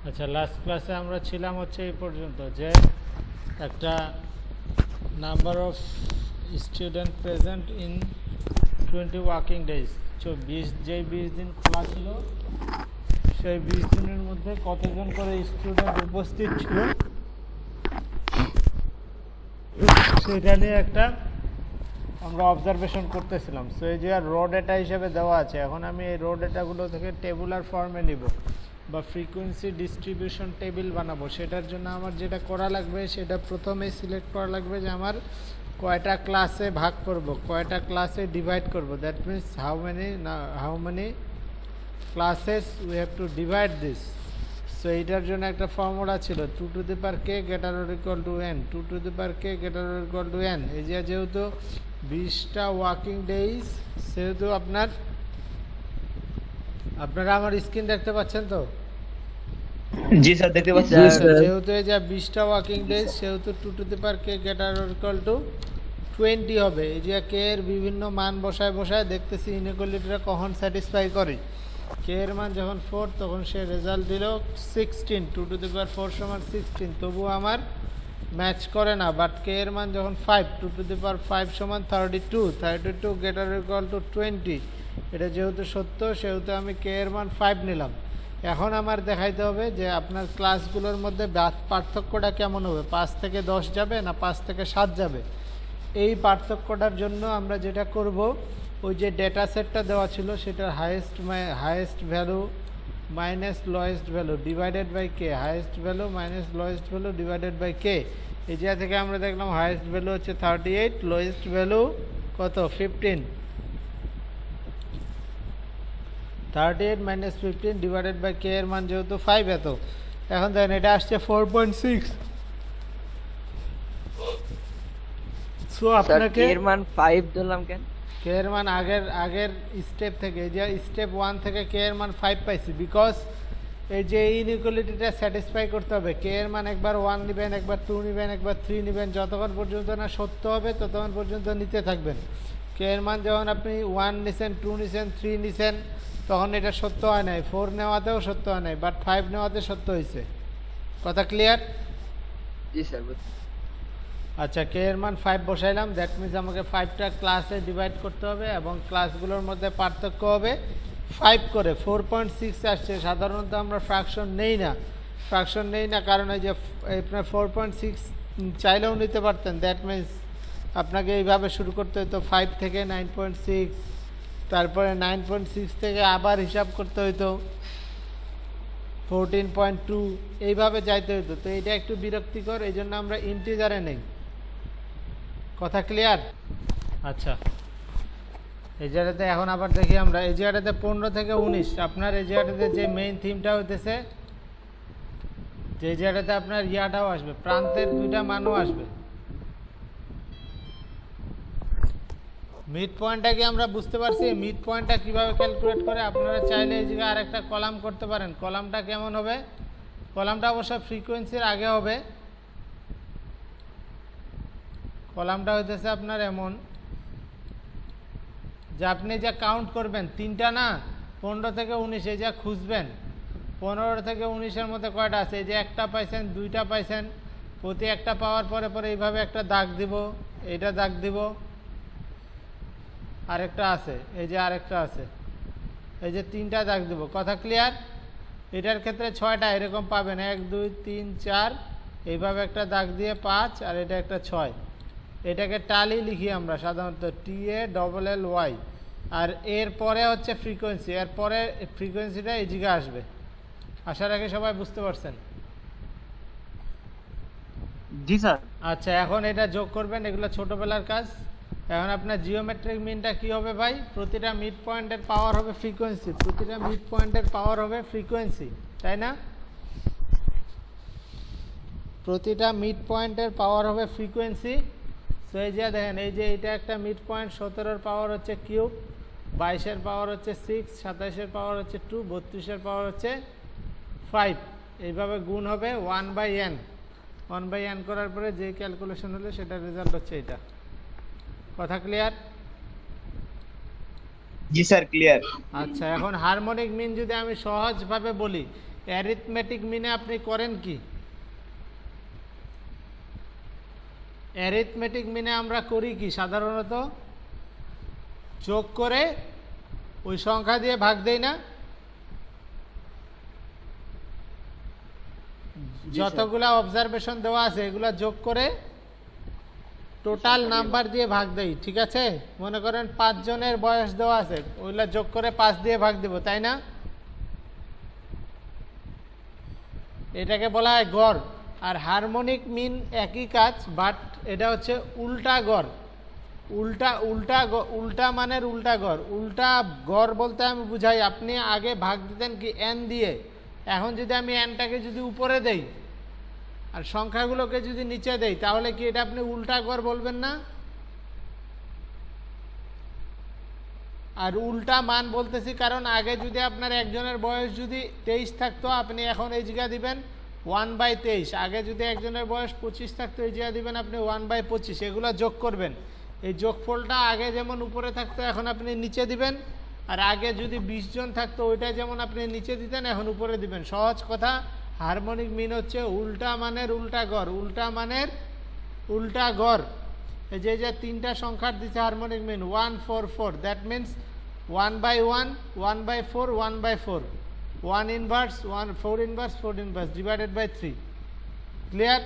আচ্ছা, লাস্ট ক্লাসে আমরা ছিলাম হচ্ছে এই পর্যন্ত যে একটা number of student present in 20 working days. যেই 20 দিন খোলা ছিল সেই 20 দিনের মধ্যে কতজন করে স্টুডেন্ট উপস্থিত ছিল সেটা নিয়ে একটা আমরা অবজারভেশন করতেছিলাম। সো এই যে রো ডেটা হিসেবে দেওয়া আছে, এখন আমি এই রো ডেটাগুলো থেকে টেবুলার ফর্মে নিব বা ফ্রিকোয়েন্সি ডিস্ট্রিবিউশন টেবিল বানাবো। সেটার জন্য আমার যেটা করা লাগবে সেটা প্রথমে সিলেক্ট করা লাগবে যে আমার কয়টা ক্লাসে ভাগ করব, কয়টা ক্লাসে ডিভাইড করব। That means how many classes we have to divide this. So এইটার জন্য একটা ফর্মুলা ছিল 2 to the power k greater or equal to n, 2 to the power k greater or equal to n। এই যে যেহেতু 20টা working days, সেহেতু আপনারা আমার স্ক্রিন দেখতে পাচ্ছেন তো? জি স্যার, দেখতে পাচ্ছি। যেহেতু এই যে 20টা ওয়ার্কিং ডেজ, সেহেতু 2 to the power k greater or equal to 20 হবে। এই যে k এর বিভিন্ন মান বসায় দেখতেছি ইনইকুয়ালিটিটা কখন স্যাটিসফাই করে। k এর মান যখন 4 তখন সে রেজাল্ট দিল 16, 2 টু দি পাওয়ার 4 সমান 16, তবুও আমার ম্যাচ করে না। বাট k এর মান যখন 5, 2 টু দি পাওয়ার 5 সমান 32 গ্রেটার ইকুয়াল টু 20, এটা যেহেতু সত্য সেহেতু আমি k এর মান 5 নিলাম। এখন আমার দেখাইতে হবে যে আপনার ক্লাসগুলোর মধ্যে পার্থক্যটা কেমন হবে, 5 থেকে 10 যাবে না 5 থেকে 7 যাবে। এই পার্থক্যটার জন্য আমরা যেটা করব, ওই যে ডেটা সেটটা দেওয়া ছিল সেটার highest value minus lowest value divided by K, highest value minus lowest value divided by K. এই জায়গা থেকে আমরা দেখলাম হাইয়েস্ট ভ্যালু হচ্ছে 38, লোয়েস্ট ভ্যালু কত 15, 38 মাইনাস 15 ডিভাইডেড বাই কে এর মান যেহেতু 5 এত। এখন দেখেন এটা আসছে 4.6। সো আপনাকে এর মান 5 ধরলাম কেন? k এর মান আগের স্টেপ থেকে, যে স্টেপ 1 থেকে k এর মান 5 পাইছি, বিকজ এই যে ইনইকুয়ালিটিটা স্যাটিসফাই করতে হবে। k এর মান একবার 1 নেবেন, একবার 2 নেবেন, একবার 3 নেবেন, যতক্ষণ পর্যন্ত না সত্য হবে ততক্ষণ পর্যন্ত নিতে থাকবেন। k এর মান যখন আপনি 1 নিছেন, 2 নিছেন, 3 নিছেন, তখন এটা সত্য হয় নাই। 4 নেওয়াতেও সত্য হয় নাই, বাট 5 নেওয়াতে সত্য হয়েছে। কথা ক্লিয়ার? জি স্যার। আচ্ছা, k এর মান 5 বসাইলাম। দ্যাট মিনস আমাকে 5টা ক্লাসে ডিভাইড করতে হবে এবং ক্লাসগুলোর মধ্যে পার্থক্য হবে 5 করে। 4.6 আসছে। সাধারণত আমরা ফ্র্যাকশন নেই না, কারণ এই যে আপনার 4.6 চাইলেও নিতে পারতেন। দ্যাট মিনস আপনাকে এইভাবে শুরু করতে হতো 5 থেকে 9.6, তারপরে 9.6 থেকে আবার হিসাব করতে হইতো 14.2, এইভাবে যাইতে হতো। তো এটা একটু বিরক্তিকর, এই জন্য আমরা ইন্টিজারে নেই। কথা ক্লিয়ার? আচ্ছা, এই জায়গাটাতে এখন আবার দেখি আমরা এই জায়গাটাতে 15 থেকে 19। আপনার এই জায়গাটাতে যে মেইন থিমটা হইতেছে, যে জায়গাটাতে আপনার ইয়াটাও আসবে, প্রান্তের দুইটা মানও আসবে। মিড পয়েন্টটা কি আমরা বুঝতে পারছি? মিড পয়েন্টটা কিভাবে ক্যালকুলেট করে আপনারা চাইলে এই জায়গায় আরেকটা কলাম করতে পারেন। কলামটা কেমন হবে? কলামটা অবশ্য ফ্রিকোয়েন্সির আগে হবে। কলামটা হইতেছে আপনার এমন যে আপনি যা কাউন্ট করবেন, 3টা না 15 থেকে 19, এই যা খুঁজবেন 15 থেকে 19-এর মধ্যে কয়টা আছে। এই যে একটা পাইছেন, 2টা পাইছেন, প্রতি একটা পাওয়ার পরে এইভাবে একটা দাগ দিব, এইটা দাগ দিব, আরেকটা আছে, এই যে আরেকটা আছে, এই যে 3টা দাগ দিব। কথা ক্লিয়ার? এটার ক্ষেত্রে 6টা এরকম পাবেন, 1 2 3 4, এইভাবে একটা দাগ দিয়ে 5, আর এটা একটা 6। এটাকে টালি লিখি আমরা সাধারণত TALLY, আর এর পরে হচ্ছে ফ্রিকোয়েন্সি, এর পরে ফ্রিকোয়েন্সিটা এই জায়গায় আসবে। আশা রাখি সবাই বুঝতে পারছেন। জি স্যার। আচ্ছা, এখন এটা যোগ করবেন, এগুলো ছোটবেলার কাজ। এখন আপনার জিওমেট্রিক মিনটা কি হবে ভাই? প্রতিটা মিড পয়েন্টের পাওয়ার হবে ফ্রিকোয়েন্সি, প্রতিটা মিড পয়েন্টের পাওয়ার হবে ফ্রিকোয়েন্সি, তাই না? প্রতিটা মিড পয়েন্টের পাওয়ার হবে ফ্রিকোয়েন্সি। সো এই যে দেখেন, এই যে এটা একটা মিড পয়েন্ট, 17-এর পাওয়ার হচ্ছে কিউব, 22-এর পাওয়ার হচ্ছে 6, 27-এর পাওয়ার হচ্ছে 2, 32-এর পাওয়ার হচ্ছে 5। এইভাবে গুণ হবে 1/n। 1/n করার পরে যে ক্যালকুলেশন হলে সেটা রেজাল্ট হচ্ছে এটা। কথা ক্লিয়ার? জি স্যার, ক্লিয়ার। আচ্ছা, এখন হারমোনিক মিন যদি আমি সহজভাবে বলি, অ্যারিথমেটিক মিনে আপনি করেন কি? অ্যারিথমেটিক মিনে আমরা করি কি সাধারণত? যোগ করে ওই সংখ্যা দিয়ে ভাগ দেই না? যতগুলা অবজারভেশন দেওয়া আছে এগুলা যোগ করে টোটাল নাম্বার দিয়ে ভাগ দেই, ঠিক আছে? মনে করেন 5 জনের বয়স দেওয়া আছে, ওইগুলা যোগ করে 5 দিয়ে ভাগ দেব, তাই না? এটাকে বলা হয় গড়। আর হারমোনিক মিন একই কাজ, বাট এটা হচ্ছে উল্টা গড়। উল্টা মানের উল্টা গড়। উল্টা গড় বলতে আমি বুঝাই, আপনি আগে ভাগ দিতেন কি এন দিয়ে, এখন যদি আমি এনটাকে যদি উপরে দেই আর সংখ্যাগুলোকে যদি নিচে দেই, তাহলে কি এটা আপনি উল্টা গড় বলবেন না? আর উল্টা মান বলতেছি কারণ আগে যদি আপনার একজনের বয়স যদি 23 থাকতো, আপনি এখন এই জায়গা দিবেন 1/23। আগে যদি একজনের বয়স 25 থাকতো, এই জায়গা দিবেন আপনি 1/25। এগুলো যোগ করবেন। এই যোগফলটা আগে যেমন উপরে থাকতো, এখন আপনি নিচে দিবেন। আর আগে যদি 20 জন থাকতো, ওইটা যেমন আপনি নিচে দিতেন, এখন উপরে দিবেন। সহজ কথা, হারমোনিক মিন হচ্ছে উল্টা মানের উল্টা গড়। উল্টা মানের উল্টা গড়। এই যে 3টা সংখ্যার দিচ্ছে harmonic mean 144, that means 1/1, 1/4, 1/4, 1 inverse, 4 inverse, 4 inverse divided by 3। Clear?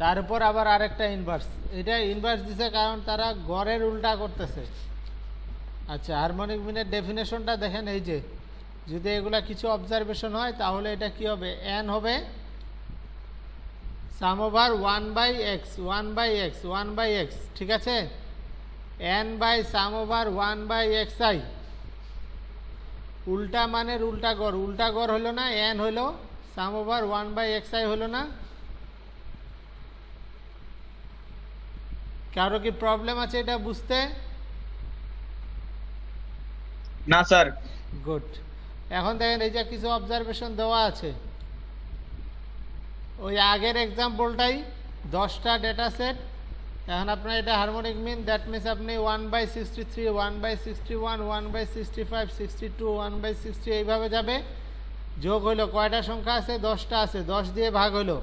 তার উপর আবার আরেকটা ইনভার্স। এটা ইনভার্স দিছে কারণ তারা গড়ের উল্টা করতেছে। আচ্ছা, হারমোনিক মিনের ডেফিনেশনটা দেখেন। এই যে যদি এগুলা কিছু অবজারভেশন হয়, তাহলে এটা কি হবে? এন হবে সাম ওভার 1/x, 1/x, 1/x, ঠিক আছে? n by sum over 1/xi। উল্টা মানের উল্টা গড়। উল্টা গড় হলো না, n হলো সাম ওভার 1/xi হলো না? কারো কি প্রবলেম আছে এটা বুঝতে? না স্যার। গুড। এখন দেখেন এই যে কিছু অবজারভেশন দেওয়া আছে, ওই আগের এক্সাম্পলটাই 10টা ডেটা সেট। এখন আপনার এটা হারমোনিক মিন, দ্যাট মিনস আপনি 1/63, 1/61, 1/65, 62, 1/60 এইভাবে যাবে। যোগ হইলো কয়টা সংখ্যা আছে? 10টা আছে। 10 দিয়ে ভাগ হইলো,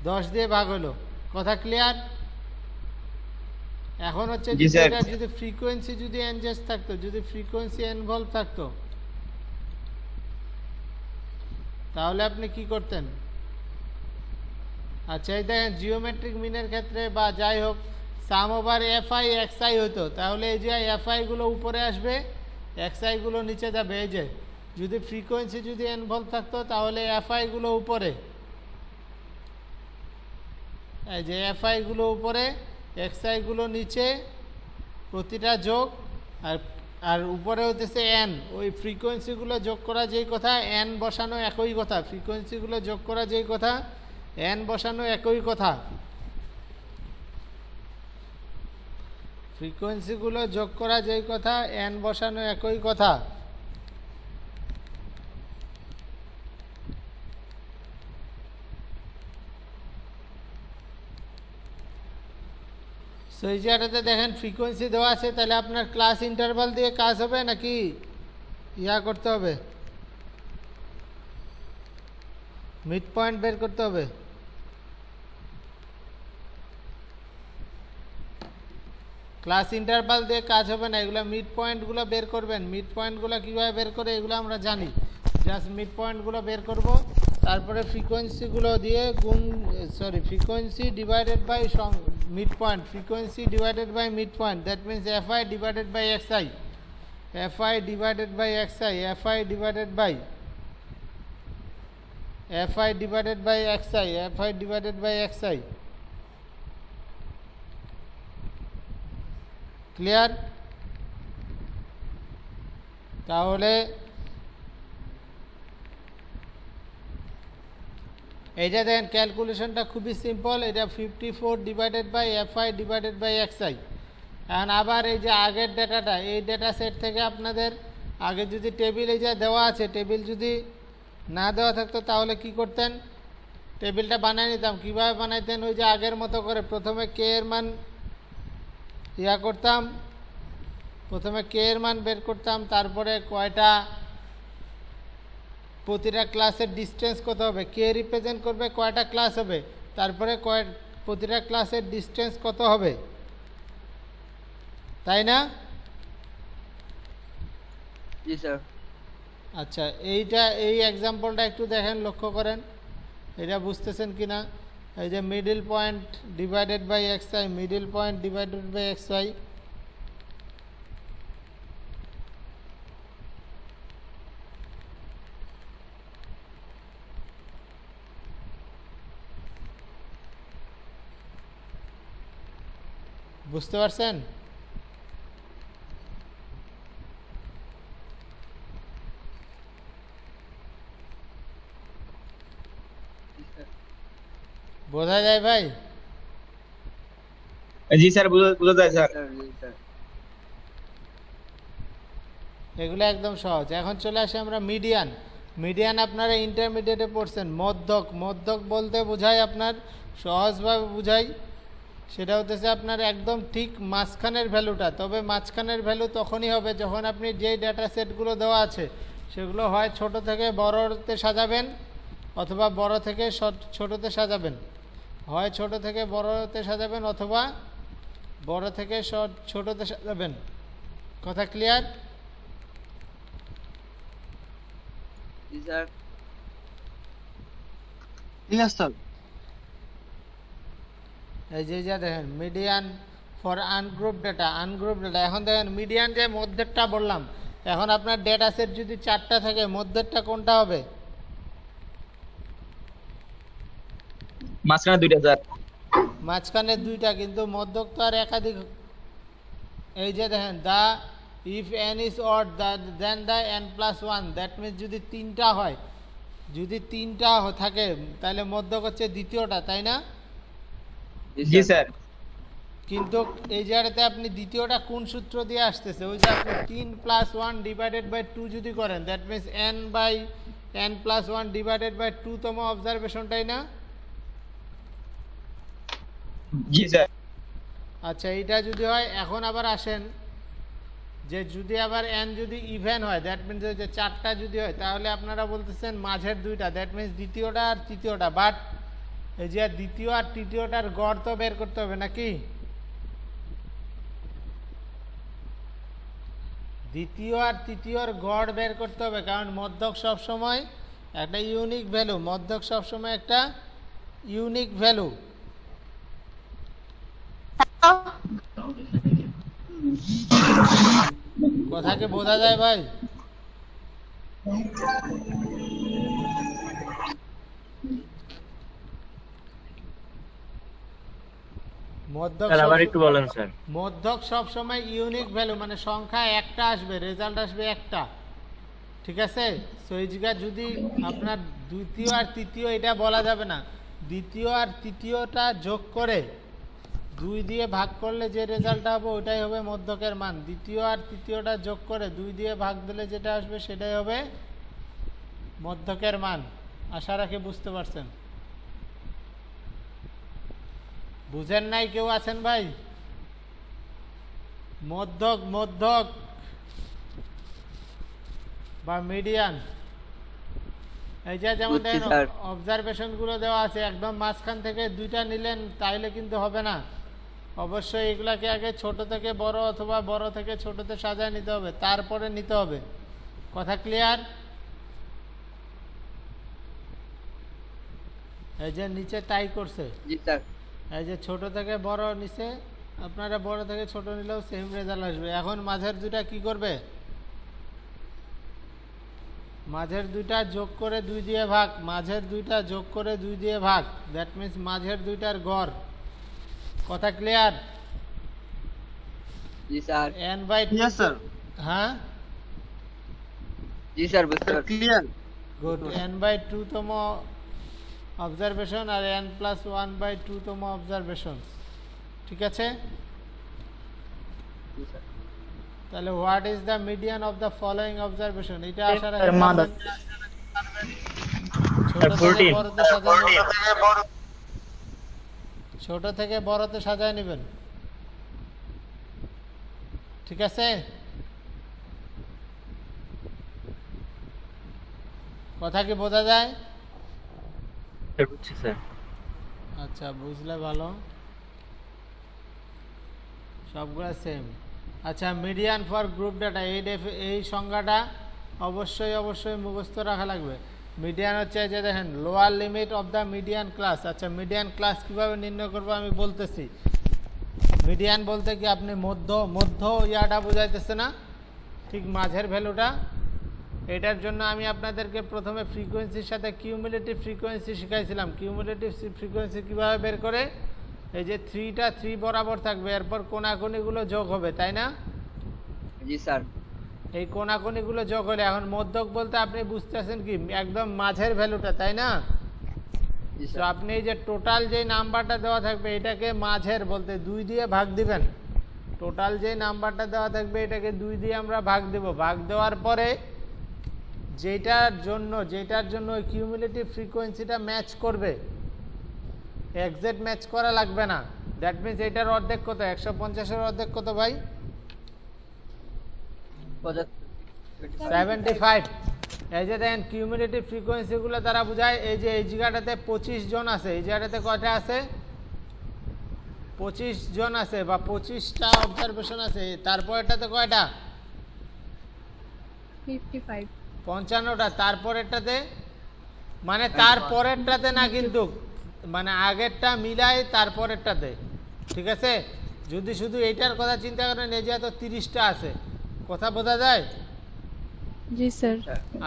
10 দিয়ে ভাগ হইলো। কথা ক্লিয়ার? এখন হচ্ছে যদি ফ্রিকোয়েন্সি যদি এনজেস থাকতো, যদি ফ্রিকোয়েন্সি ইনভলভ থাকতো, তাহলে আপনি কি করতেন? আচ্ছা, এই দেখেন জিওমেট্রিক মিনের ক্ষেত্রে বা যাই হোক, সাম ওভার এফআই এক্সআই হতো, তাহলে এই যে এফআই গুলো উপরে আসবে, এক্সআই গুলো নিচে যাবে। এই যে যদি ফ্রিকোয়েন্সি যদি ইনভলভ থাকতো, তাহলে এফআই গুলো উপরে, এই যে এফআই গুলো উপরে, এক্সআই গুলো নিচে, প্রতিটা যোগ। আর উপরে হতেছে এন। ওই ফ্রিকোয়েন্সিগুলো যোগ করা যেই কথা, এন বসানো একই কথা। ফ্রিকোয়েন্সিগুলো যোগ করা যেই কথা, এন বসানো একই কথা। ফ্রিকোয়েন্সিগুলো যোগ করা যেই কথা, এন বসানো একই কথা। সো এই জায়গাটাতে দেখেন ফ্রিকোয়েন্সি দেওয়া আছে, তাহলে আপনার ক্লাস ইন্টারভাল দিয়ে কাজ হবে নাকি ইয়া করতে হবে? মিড পয়েন্ট বের করতে হবে। ক্লাস ইন্টারভাল দিয়ে কাজ হবে না, এগুলো মিড পয়েন্টগুলো বের করবেন। মিড পয়েন্টগুলো কীভাবে বের করে এগুলো আমরা জানি। জাস্ট মিড পয়েন্টগুলো বের করব, তারপরে ফ্রিকোয়েন্সিগুলো দিয়ে গুণ, frequency divided by mid point, frequency divided by mid point, that means FI divided by XI, FI divided by XI, FI divided by FI divided by XI, FI divided by XI. Clear? তাহলে এইটা দেখেন ক্যালকুলেশনটা খুবই simple. এটা 54 divided by FI divided by XI. এখন আবার এই যে আগের ডেটাটা, এই ডেটা সেট থেকে আপনাদের আগে যদি টেবিল এই যে দেওয়া আছে, টেবিল যদি না দেওয়া থাকতো, তাহলে কি করতেন? টেবিলটা বানিয়ে নিতাম। কীভাবে বানাইতেন? ওই যে আগের মতো করে প্রথমে কে এর মান ইয়া করতাম, প্রথমে কে এর মান বের করতাম, তারপরে কয়টা প্রতিটা ক্লাসের ডিস্টেন্স কত হবে, কে রিপ্রেজেন্ট করবে কয়টা ক্লাস হবে, তারপরে প্রতিটা ক্লাসের ডিস্টেন্স কত হবে, তাই না? জি স্যার। আচ্ছা, এই এক্সাম্পলটা একটু দেখেন, লক্ষ্য করেন এটা বুঝতেছেন কি না। এই যে middle point divided by X Y, middle point divided by X Y. বুঝতে পারছেন? বোঝা যায় ভাই? জি স্যার, বুঝা যায় স্যার। এগুলো একদম সহজ। এখন চলে আসে আমরা মিডিয়ান। মিডিয়ান আপনারা ইন্টারমিডিয়েটে পড়ছেন। মধ্যক, মধ্যক বলতে বোঝায় আপনার, সহজভাবে বুঝাই, সেটা হতেছে আপনার একদম ঠিক মাঝখানের ভ্যালুটা। তবে মাঝখানের ভ্যালু তখনই হবে যখন আপনি যেই ডেটা সেটগুলো দেওয়া আছে সেগুলো হয় ছোট থেকে বড়তে সাজাবেন অথবা বড় থেকে ছোটতে সাজাবেন, হয় ছোট থেকে বড়তে সাজাবেন অথবা বড় থেকে ছোটতে সাজাবেন। কথা ক্লিয়ার? জি স্যার। Yes, sir. এই যে যা দেখেন median for ungroup data, ungroup data. এখন দেখেন মিডিয়ান যে মধ্যেরটা বললাম, এখন আপনার ডেটা সেট যদি 4টা থাকে মধ্যেরটা কোনটা হবে? মাঝখানে 2টা স্যার। মাঝখানে 2টা, কিন্তু মধ্যক তো আর একাধিক। এই যে দেখেন the if n is odd then the n plus one, that means যদি 3টা হয়, যদি 3টা থাকে তাহলে মধ্যক হচ্ছে দ্বিতীয়টা, তাই না? জি স্যার। কিন্তু এই জায়গাতে আপনি দ্বিতীয়টা কোন সূত্র দিয়ে আসতেছে, ওই যে আপনি 3 + 1 ডিভাইডেড বাই 2 যদি করেন, that means n + 1 divided by 2তম অবজারভেশনটাই না? জি স্যার। আচ্ছা, এইটা যদি হয়, এখন আবার আসেন যে যদি আবার n যদি ইভেন হয়, দ্যাট মিনস যে 4টা যদি হয়, তাহলে আপনারা বলতেছেন মাঝের 2টা, দ্যাট মিনস দ্বিতীয়টা আর তৃতীয়টা। বাট এই যে দ্বিতীয় আর তৃতীয়টার গড় তো বের করতে হবে নাকি? দ্বিতীয় আর তৃতীয়র গড় বের করতে হবে, কারণ মধ্যক সবসময় একটা ইউনিক ভ্যালু, মধ্যক সবসময় একটা ইউনিক ভ্যালু। কথাকে বোঝা যায় ভাই? মধ্যক আবার একটু বলেন স্যার। মধ্যক সবসময় ইউনিক ভ্যালু, মানে সংখ্যা একটা আসবে, রেজাল্ট আসবে একটা, ঠিক আছে? সো এই জায়গা যদি আপনার দ্বিতীয় আর তৃতীয়, এটা বলা যাবে না, দ্বিতীয় আর তৃতীয়টা যোগ করে 2 দিয়ে ভাগ করলে যে রেজাল্টটা হবে ওইটাই হবে মধ্যকের মান। দ্বিতীয় আর তৃতীয়টা যোগ করে 2 দিয়ে ভাগ দিলে যেটা আসবে সেটাই হবে মধ্যকের মান। আশা রাখি বুঝতে পারছেন। বুঝেন নাই কেউ আছেন ভাই? মধ্যক, মধ্যক বা মিডিয়ান, এই যে যেমন দেখেন অবজারভেশন গুলো দেওয়া আছে, একদম মাঝখান থেকে 2টা নিলেন তাইলে কিন্তু হবে না, অবশ্যই এগুলাকে আগে ছোট থেকে বড় অথবা বড় থেকে ছোটতে সাজায় নিতে হবে, তারপরে নিতে হবে। কথা ক্লিয়ার? এই যে নিচে তাই করছে। জি স্যার। এই যে ছোট থেকে বড় নিচে, আপনারা বড় থেকে ছোট নিলেও সেম রেজাল্ট আসবে। এখন মাঝের 2টা কি করবে? মাঝের 2টা যোগ করে 2 দিয়ে ভাগ, মাঝের 2টা যোগ করে 2 দিয়ে ভাগ, দ্যাট মিনস মাঝের 2টার গড়। কথা ক্লিয়ার? জি স্যার। n/2। Yes, sir. হ্যাঁ, জি স্যার, বুঝতে পারছি। Clear. গুড। n/2তম অবজারভেশন আর n + 1/2তম অবজারভেশন, ঠিক আছে? জি স্যার। তাহলে what is the median of the following observation, এটা আশা রাখি ছোট থেকে বড়তে সাজায়, ছোট থেকে বড়তে সাজায় নেবেন, ঠিক আছে? কথা কি বোঝা যায়? বুঝছি স্যার। আচ্ছা, বুঝলে ভালো, সবগুলো সেম। আচ্ছা, মিডিয়ান ফর গ্রুপ ডাটা, এই সংজ্ঞাটা অবশ্যই মুখস্থ রাখা লাগবে। মিডিয়ান হচ্ছে যে দেখেন lower limit of the median class. আচ্ছা, মিডিয়ান ক্লাস কিভাবে নির্ণয় করবো আমি বলতেছি। মিডিয়ান বলতে কি আপনি মধ্য ইয়াটা বুঝাইতেছে না, ঠিক মাঝের ভ্যালুটা। এটার জন্য আমি আপনাদেরকে প্রথমে ফ্রিকোয়েন্সির সাথে কিউমুলেটিভ ফ্রিকোয়েন্সি শিখাইছিলাম। কিউমুলেটিভ ফ্রিকোয়েন্সি কিভাবে বের করে, এই যে 3টা 3 বরাবর থাকবে, এরপর কোনাকুনিগুলো যোগ হবে, তাই না? জি স্যার। এই কোনাকুনিগুলো যোগ হলে এখন মধ্যক বলতে আপনি বুঝতেছেন কি একদম মাঝের ভ্যালুটা, তাই না? জি তো স্যার। আপনি এই যে টোটাল যে নাম্বারটা দেওয়া থাকবে এটাকে মাঝের বলতে 2 দিয়ে ভাগ দিবেন। টোটাল যে নাম্বারটা দেওয়া থাকবে এটাকে 2 দিয়ে আমরা ভাগ দেব। ভাগ দেওয়ার পরে যেটার জন্য কিউমুলেটিভ ফ্রিকোয়েন্সিটা ম্যাচ করবে, এক্সাক্ট ম্যাচ করা লাগবে না। দ্যাট মিনস এটার অর্ধেক কত? 150-এর অর্ধেক কত ভাই? 75। এই যে দেখেন কিউমুলেটিভ ফ্রিকোয়েন্সিগুলো তারা বোঝায়, এই যে এই জায়গাটাতে 25 জন আছে, এই জায়গাটাতে কয়টা আছে? 25 জন আছে বা 25টা অবজারভেশন আছে। তারপরেরটাতে কয়টা? 55টা। তারপরেরটাতে মানে তারপরেরটাতে না কিন্তু, মানে আগেরটা মিলাই তারপরেরটাতে, ঠিক আছে? যদি শুধু এইটার কথা চিন্তা করেন এই যে এত 30টা আছে, কথা বোঝা যায়? জি স্যার।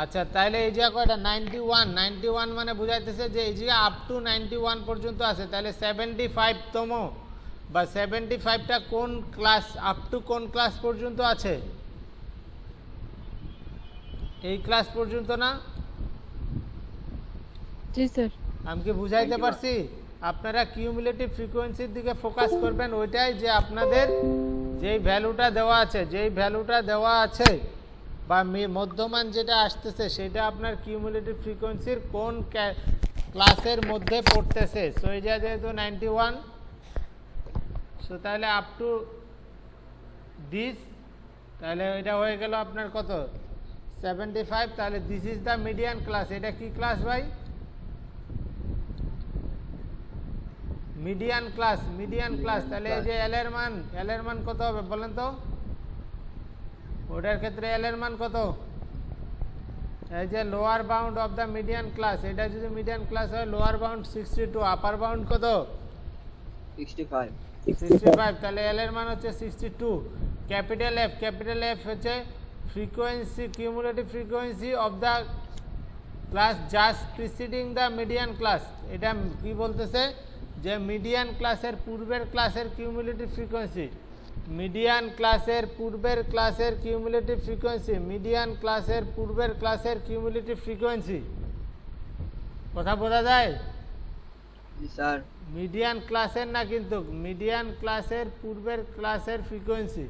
আচ্ছা, তাহলে এই যে কয়টা? 91 মানে বুঝাইতেছে যে এই যে আপ টু 91 পর্যন্ত আছে। তাহলে 75তম বা 75টা কোন ক্লাস, আপ টু কোন ক্লাস পর্যন্ত আছে? এই ক্লাস পর্যন্ত না? জি স্যার। আমি কি বুঝাইতে পারছি? আপনারা কিউমুলেটিভ ফ্রিকোয়েন্সির দিকে ফোকাস করবেন, ওইটাই যে আপনাদের যেই ভ্যালুটা দেওয়া আছে বা মধ্যমান যেটা আসতেছে সেটা আপনার কিউমুলেটিভ ফ্রিকোয়েন্সির কোন ক্লাসের মধ্যে পড়তেছে। সো এই যে যেহেতু 91, সো তাহলে আপ টু দিস, তাহলে এটা হয়ে গেল আপনার কত? 75। তাহলে this is the median class. এটা কি ক্লাস ভাই? Median class. তাহলে এই যে এল এর মান কত হবে বলেন তো? ওটার ক্ষেত্রে এল এর মান কত? এই যে lower bound of the median class, এটা যদি মিডিয়ান ক্লাস হয় লোয়ার বাউন্ড 62, আপার বাউন্ড কত? 65। তাহলে এল এর মান হচ্ছে 62। ক্যাপিটাল এফ হচ্ছে frequency, cumulative frequency of the class just preceding the median class. এটা কি বলতেছে? যে মিডিয়ান ক্লাসের পূর্বের ক্লাসের কিউমুলেটিভ ফ্রিকোয়েন্সি, মিডিয়ান ক্লাসের পূর্বের ক্লাসের কিউমুলেটিভ ফ্রিকোয়েন্সি, মিডিয়ান ক্লাসের পূর্বের ক্লাসের কিউমুলেটিভ ফ্রিকোয়েন্সি। কথা বোঝা যায়? জি স্যার। মিডিয়ান ক্লাসের না কিন্তু, মিডিয়ান ক্লাসের পূর্বের ক্লাসের ফ্রিকোয়েন্সি,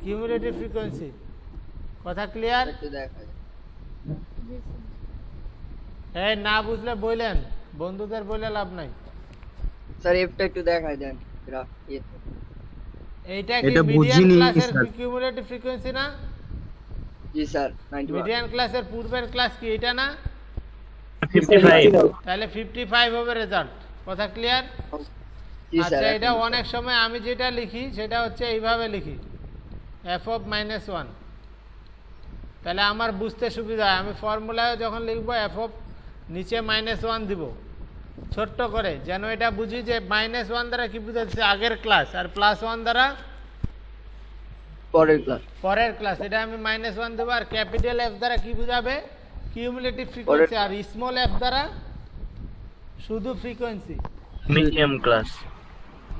কিউমুলেটিভ ফ্রিকোয়েন্সি। কথা ক্লিয়ার? একটু দেখা যায়। এই না বুঝলে বললেন, বন্ধুদের বলে লাভ নাই। স্যার এফটা একটু দেখাই দেন গ্রাফ ইয়েতে। এইটা কি মিডিয়ান ক্লাসের কিউমুলেটিভ ফ্রিকোয়েন্সি না? জি স্যার। 91। মিডিয়ান ক্লাসের পূর্বের ক্লাস কি এটা না? 55। তাহলে 55 হবে রেজাল্ট। কথা ক্লিয়ার? জি স্যার। আচ্ছা, এটা অনেক সময় আমি যেটা লিখি সেটা হচ্ছে এইভাবে লিখি, f of -1। তাহলে আমার বুঝতে সুবিধা হয়। আমি ফর্মুলায় যখন লিখবো f of নিচে -1 দিব ছোট্ট করে, যেন এটা বুঝি যে -1 দ্বারা কি বুঝাচ্ছে? আগের ক্লাস, আর +1 দ্বারা পরের ক্লাস। এটা আমি -1 দেবো। আর ক্যাপিটাল এফ দ্বারা কি বুঝাবে? Cumulative frequency. আর স্মল এফ দ্বারা শুধু ফ্রিকোয়েন্সি, মিডিয়াম ক্লাস।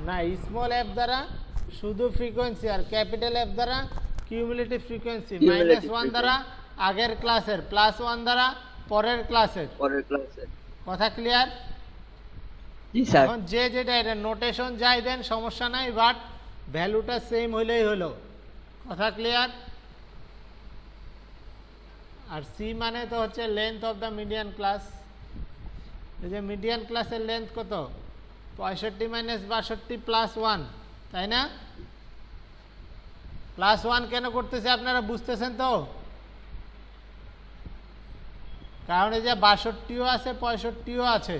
না, স্মল এফ দ্বারা শুধু ফ্রিকোয়েন্সি, আর ক্যাপিটাল এফ দ্বারা কিউমুলেটিভ ফ্রিকোয়েন্সি। -1 দ্বারা আগের ক্লাসের, +1 দ্বারা পরের ক্লাসের। কথা ক্লিয়ার? জি স্যার। এখন যে যেটা এটা নোটেশন যাই দেন সমস্যা নাই, বাট ভ্যালুটা সেম হইলেই হলো। কথা ক্লিয়ার? আর সি মানে তো হচ্ছে length of the median class. এই যে মিডিয়ান ক্লাসের লেন্থ কত? 65 - 62 +1, তাই না? +1 কেন করতেছে আপনারা বুঝতেছেন তো? কারণ এই যে 62ও আছে 65ও আছে,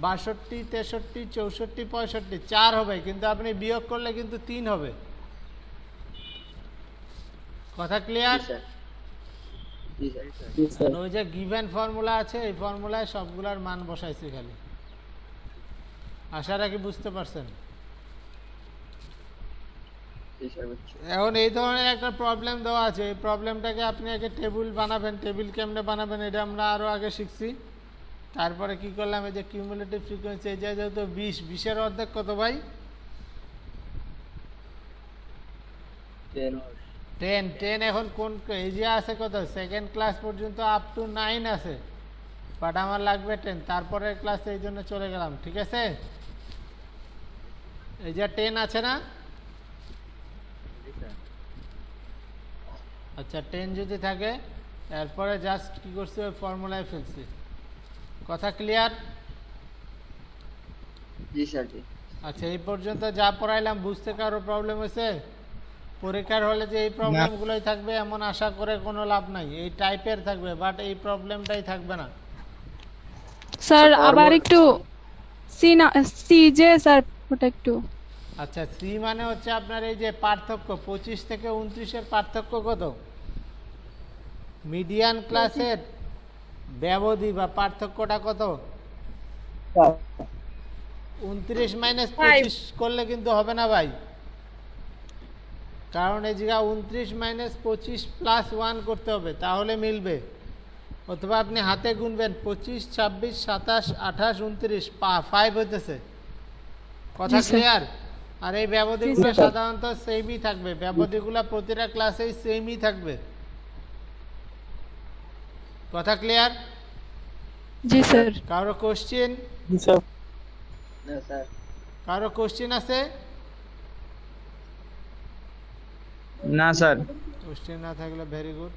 62, 63, 64, 65 4 হবে, কিন্তু আপনি বিয়োগ করলে কিন্তু 3 হবে। কথা ক্লিয়ার? জি স্যার। ওই যে গিভেন ফর্মুলা আছে, এই ফর্মুলায় সবগুলার মান বসাইছি খালি। আশা রাখি বুঝতে পারছেন। জি স্যার বুঝছি। এখন এই ধরনের একটা প্রবলেম দেওয়া আছে, এই প্রবলেমটাকে আপনি আগে টেবিল বানাবেন, টেবিল কেমনে বানাবেন এটা আমরা আরো আগে শিখছি। তারপরে কি করলাম, এই যে কিউমুলেটিভ ফ্রিকোয়েন্সি, এই যে যেহেতু 20 এর অর্ধেক কত ভাই? 10 10 এখন কোন এই যে আছে কত, সেকেন্ড ক্লাস পর্যন্ত আপ টু 9 আছে, বাট আমার লাগবে 10, তারপরের ক্লাসে এই জন্য চলে গেলাম। ঠিক আছে, এই যে 10 আছে না? আচ্ছা 10 যদি থাকে, এরপরে জাস্ট কি করছি, ওই ফর্মুলায় ফেলছি। কথা ক্লিয়ার? জি স্যার জি। আচ্ছা এই পর্যন্ত যা পড়াইলাম বুঝতে কারো প্রবলেম হয়েছে? পরীক্ষার হলে যে এই প্রবলেমগুলোই থাকবে এমন আশা করে কোনো লাভ নাই, এই টাইপের থাকবে, বাট এই প্রবলেমটাই থাকবে না। স্যার আবার একটু সি না সি যে স্যার ওটা একটু। আচ্ছা সি মানে হচ্ছে আপনার এই যে পার্থক্য 25 থেকে 29-এর পার্থক্য কত? মিডিয়ান ক্লাসের ব্যবধি বা পার্থক্যটা কত? 29 মাইনাস 25 করলে কিন্তু হবে না ভাই, কারণ এই জায়গা 29 মাইনাস 25 প্লাস 1 করতে হবে, তাহলে মিলবে। অথবা আপনি হাতে গুনবেন 25, 26, 27, 28, 29, 5 হইতেছে। কথা জি, স্যার। ক্লিয়ার? আর এই ব্যবধিগুলো জি, স্যার। সাধারণত সেমই থাকবে, ব্যবধিগুলো প্রতিটা ক্লাসেই সেমই থাকবে। কথা ক্লিয়ার? জি স্যার। কারো কোশ্চেন? না স্যার। কারো কোশ্চেন আছে? না স্যার। কোশ্চেন না থাকলে ভেরি গুড।